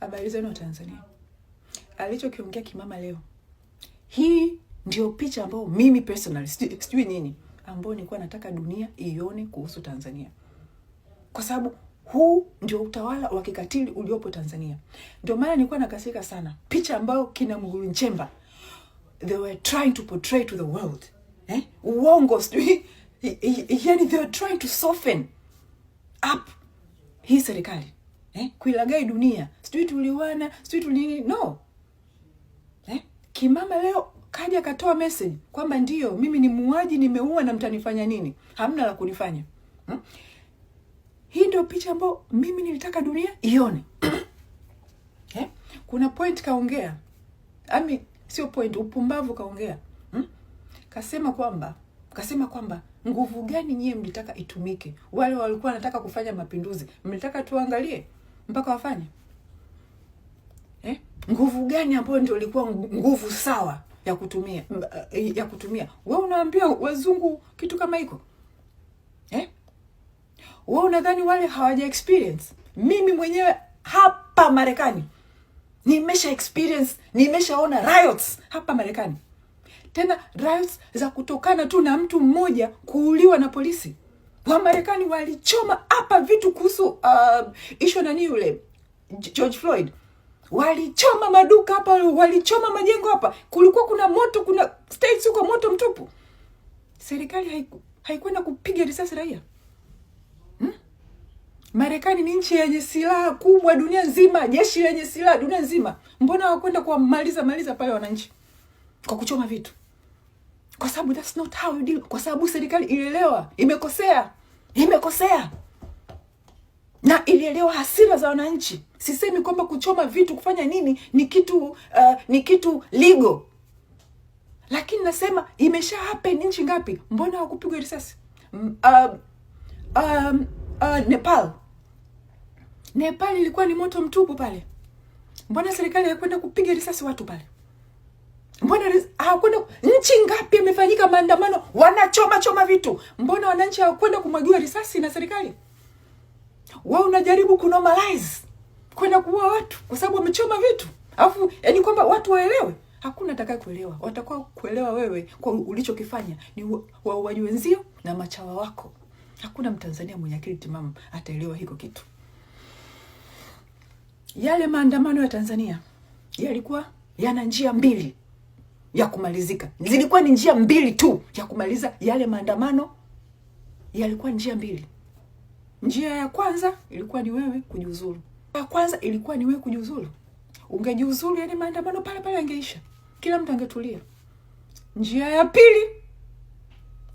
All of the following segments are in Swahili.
Habari zenu Tanzania. Alichokiongea Kimama leo, hii ndio picha ambayo mimi personally sijui nini ambayo nilikuwa nataka dunia ione kuhusu Tanzania, kwa sababu huu ndio utawala wa kikatili uliopo Tanzania. Ndio maana nilikuwa nakasirika sana picha ambayo kina Mwigulu Nchemba they were trying to portray to the world, uongo sijui, yani they were trying to soften up hii serikali, kuilagai dunia, sijui tuliwana, sijui tulini. No, Kimama leo kaja katoa message kwamba ndio mimi ni muuaji, nimeua na mtanifanya nini? Hamna la kunifanya. Hii ndio picha ambayo mimi nilitaka dunia ione. Kuna point kaongea, sio point, upumbavu kaongea. Kasema kwamba nguvu gani nyie mlitaka itumike? Wale walikuwa wanataka kufanya mapinduzi, mlitaka tuangalie mpaka wafanye? Nguvu gani ambayo ndio ilikuwa nguvu sawa ya kutumia? Wewe unaambia wazungu kitu kama hiko? Wewe unadhani wale hawaja experience? Mimi mwenyewe hapa Marekani nimesha experience, nimeshaona riots hapa Marekani. Tena riots za kutokana tu na mtu mmoja kuuliwa na polisi. Wa Marekani walichoma hapa vitu kuhusu issue nani yule George Floyd. Walichoma maduka hapa, walichoma majengo hapa. Kulikuwa kuna moto, kuna states huko moto mtupu. Serikali haikwenda kupiga risasi raia. Marekani ni nchi yenye silaha kubwa dunia nzima, jeshi lenye silaha dunia nzima. Mbona hawakwenda kuwamaliza pale wananchi kwa kuchoma vitu? Kwa sababu that's not how you deal. Kwa sababu serikali ilielewa imekosea. Na ilielewa hasira za wananchi. Sisemi kwamba kuchoma vitu kufanya nini ni kitu legal. Lakini nasema imesha happen nchi ngapi? Mbona hawakupigwa risasi? Nepal ilikuwa ni moto mtupu pale. Mbona serikali haikwenda kupiga risasi watu pale? Mbona hawakwenda? Nchi ngapi imefanyika maandamano wanachoma vitu? Mbona wananchi hawakwenda kumwagiwa risasi na serikali? Wewe unajaribu kunormalize kwenda kuua watu kwa sababu wamechoma vitu. Alafu yani kwamba watu waelewe. Hakuna atakaye kuelewa. Watakuwa kuelewa wewe kwa ulichokifanya ni wauaji wenzio na machawa wako. Hakuna Mtanzania mwenye akili timamu ataelewa hiko kitu. Yale maandamano ya Tanzania yalikuwa yana njia mbili ya kumalizika. Zilikuwa ni njia mbili tu ya kumaliza yale maandamano. Yalikuwa njia mbili. Njia ya kwanza ilikuwa ni wewe kujiuzulu. Ungejiuzulu, yani maandamano pale yangeisha. Kila mtu angetulia. Njia ya pili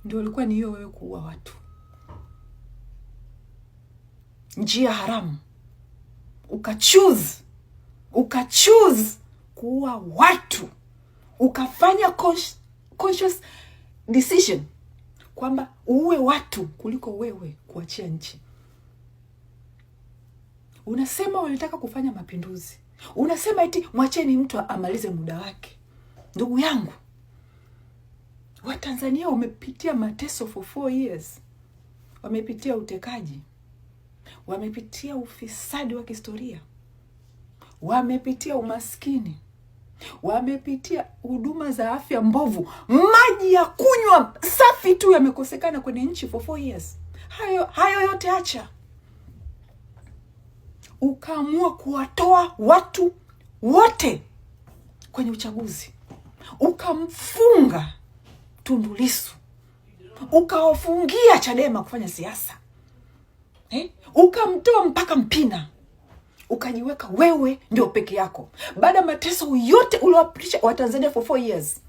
ndio ilikuwa ni hiyo, wewe kuua watu. Njia haramu. Ukachoose kuua watu. Ukafanya conscious decision kwamba uue watu kuliko wewe kuachia nchi. Unasema walitaka kufanya mapinduzi. Unasema eti mwacheni mtu amalize muda wake. Ndugu yangu, Watanzania wamepitia mateso for 4 years. Wamepitia utekaji. Wamepitia ufisadi wa kihistoria. Wamepitia umaskini. Wamepitia huduma za afya mbovu. Maji ya kunywa safi tu yamekosekana kwenye nchi for 4 years. Hayo yote acha. Ukaamua kuwatoa watu wote kwenye uchaguzi. Ukamfunga Tundu Lissu. Ukawafungia Chadema kufanya siasa. Ukamtoa mpaka Mpina. Ukajiweka wewe ndio peke yako. Baada mateso yote uliowapitisha Watanzania for 4 years.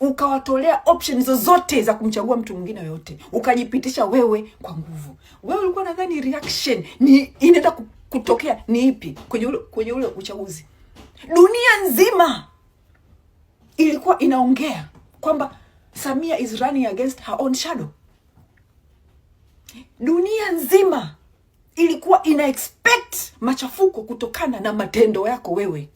Ukawatolea options zozote za kumchagua mtu mwingine yote. Ukajipitisha wewe kwa nguvu. Wewe ulikuwa nadhani reaction ni inaenda kutokea ni ipi kwenye ule uchaguzi? Dunia nzima ilikuwa inaongea kwamba Samia is running against her own shadow. Dunia nzima ilikuwa ina expect machafuko kutokana na matendo yako wewe.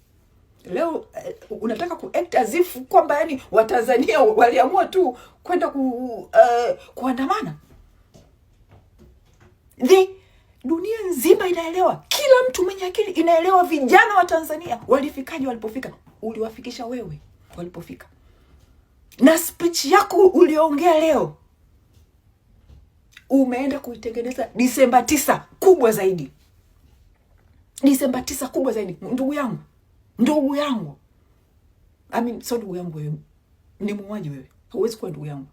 Leo unataka kuact as if kwamba yani Watanzania waliamua tu kwenda kuandamana. Dunia nzima inaelewa, kila mtu mwenye akili inaelewa vijana wa Tanzania walifikaje walipofika. Uliwafikisha wewe walipofika. Na speech yako uliongea leo umeenda kuitengeneza Disemba 9 kubwa zaidi. Disemba 9 kubwa zaidi. Ndugu yangu. So ndugu yangu wewe. Ni muuaji wewe. Huwezi kuwa ndugu yangu.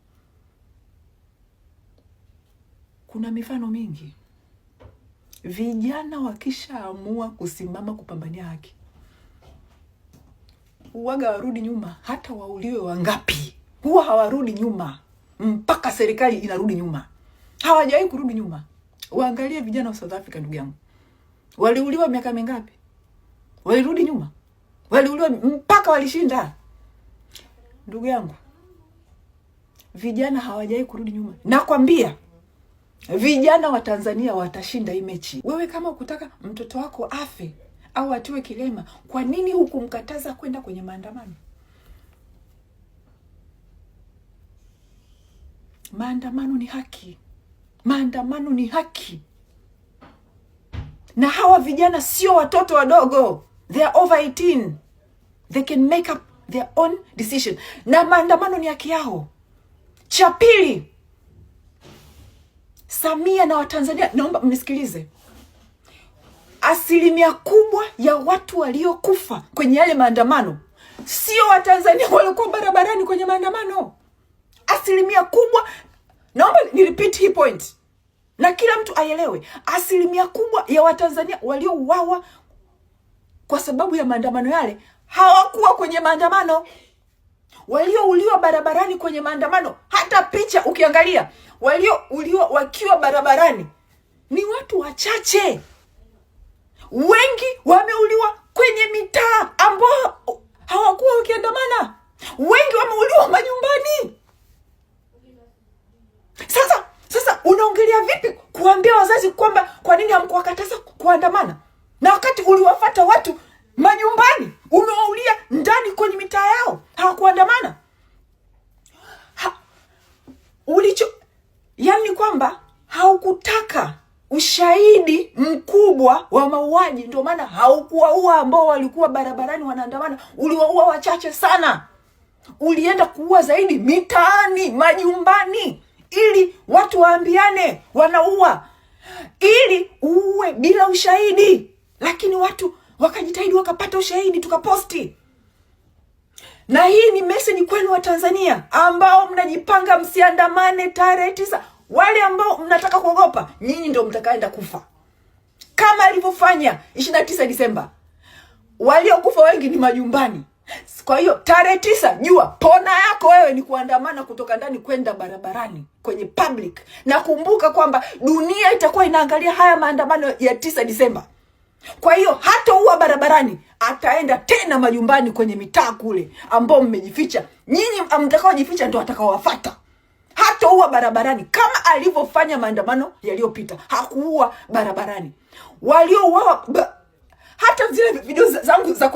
Kuna mifano mingi. Vijana wakishaamua kusimama kupambania haki, huwaga warudi nyuma, hata wauliwe wangapi. Huwa hawarudi nyuma mpaka serikali inarudi nyuma. Hawajawahi kurudi nyuma. Waangalie vijana wa South Africa ndugu yangu. Waliuliwa miaka mingapi? Walirudi nyuma. Waliuliwa mpaka walishinda. Ndugu yangu, vijana hawajawahi kurudi nyuma. Nakwambia vijana wa Tanzania watashinda hii mechi. Wewe kama ukutaka mtoto wako afe au atiwe kilema, kwa nini hukumkataza kwenda kwenye maandamano? Maandamano ni haki. Maandamano ni haki. Na hawa vijana sio watoto wadogo. They are over 18. They can make up their own decision. Na maandamano ni haki yao. Cha pili, Samia na Watanzania, naomba mnisikilize. Asilimia kubwa ya watu waliokufa kwenye yale maandamano sio Watanzania walikuwa barabarani kwenye maandamano. Asilimia kubwa, naomba ni repeat hii point na kila mtu aielewe. Asilimia kubwa ya Watanzania waliouawa kwa sababu ya maandamano yale hawakuwa kwenye maandamano. Waliouliwa barabarani kwenye maandamano, hata picha ukiangalia, waliouliwa wakiwa barabarani ni watu wachache. Wengi wameuliwa kwenye mitaa ambao hawakuwa wakiandamana. Wengi wameuliwa manyumbani. Sasa unaongelea vipi kuambia wazazi kwamba kwa nini hamkuwakataza kuandamana, na wakati uliwafuata watu manyumbani, umewaulia ndani kwenye mitaa yao, hawakuandamana? Yani kwamba haukutaka ushahidi mkubwa wa mauaji, ndio maana haukuwaua ambao walikuwa barabarani wanaandamana. Uliwaua wachache sana. Ulienda kuua zaidi mitaani, majumbani, ili watu waambiane wanaua, ili uue bila ushahidi. Lakini watu wakajitahidi wakapata ushahidi, tukaposti. Na hii ni message kwenu wa Tanzania ambao mnajipanga msiandamane tarehe 9. Wale ambao mnataka kuogopa, nyinyi ndio mtakaenda kufa. Kama alivyofanya 29 Disemba. Waliokufa wengi ni majumbani. Kwa hiyo tarehe 9 jua pona yako wewe ni kuandamana kutoka ndani kwenda barabarani kwenye public. Na kumbuka kwamba dunia itakuwa inaangalia haya maandamano ya 9 Disemba. Kwa hiyo hata huwa barabarani, ataenda tena majumbani kwenye mitaa kule ambao mmejificha. Nyinyi mtakaojificha ndio atakaowafuata. Hata huwa barabarani kama alivyofanya maandamano yaliyopita. Hakuua barabarani. Waliouawa, hata zile video zangu za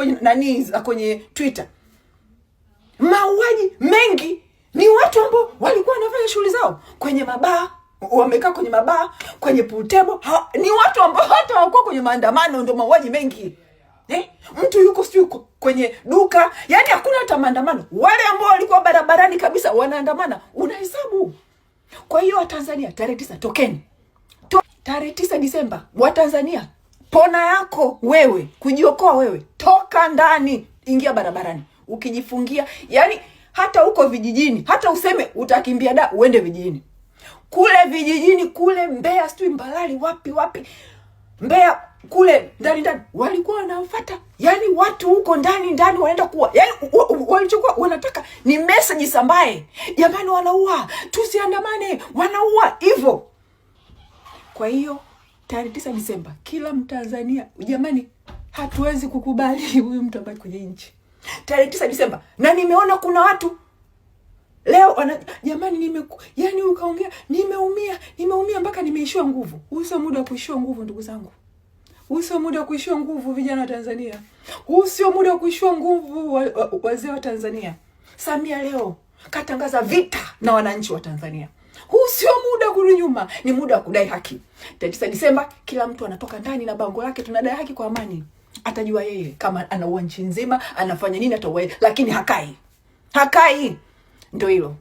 kwenye Twitter, mauaji mengi ni watu ambao walikuwa wanafanya shughuli zao kwenye mabaa, wamekaa kwenye mabaa, kwenye pool table. Ni watu ambao hata hawakuwa kwenye maandamano, ndio mauaji mengi. Mtu yuko kwenye duka, yani hakuna hata maandamano. Wale ambao walikuwa barabarani kabisa wanaandamana, unahesabu. Kwa hiyo Watanzania, tarehe 9 tokeni. Tarehe 9 Disemba, Watanzania, pona yako wewe, kujiokoa wewe, toka ndani, ingia barabarani. Ukijifungia, yani hata huko vijijini, hata useme utakimbia uende vijijini. Kule vijijini kule Mbeya, sijui Mbalali, wapi Mbeya kule ndani walikuwa wanafuata. Yani watu huko ndani wanaenda kuwa. Yani walichokuwa wanataka ni message sambaye. Jamani wanaua, tusiandamane, wanaua hivyo. Kwa hiyo tarehe 9 Disemba, kila Mtanzania, jamani, hatuwezi kukubali huyu mtu ambaye kwenye nchi. Tarehe 9 Disemba, na nimeona kuna watu leo jamani yani ukaongea nimeumia mpaka nimeishiwa nguvu. Usio muda wa kuishiwa nguvu ndugu zangu. Usio muda wa kuishiwa nguvu vijana wa Tanzania. Usio muda wa kuishiwa nguvu wazee wa Tanzania. Samia leo katangaza vita na wananchi wa Tanzania. Huu sio muda kurudi nyuma, ni muda wa kudai haki. 9 Disemba kila mtu anatoka ndani na bango lake, tunadai haki kwa amani. Atajua yeye kama anaua nchi nzima, anafanya nini, ataua, lakini hakai. Ndio hilo.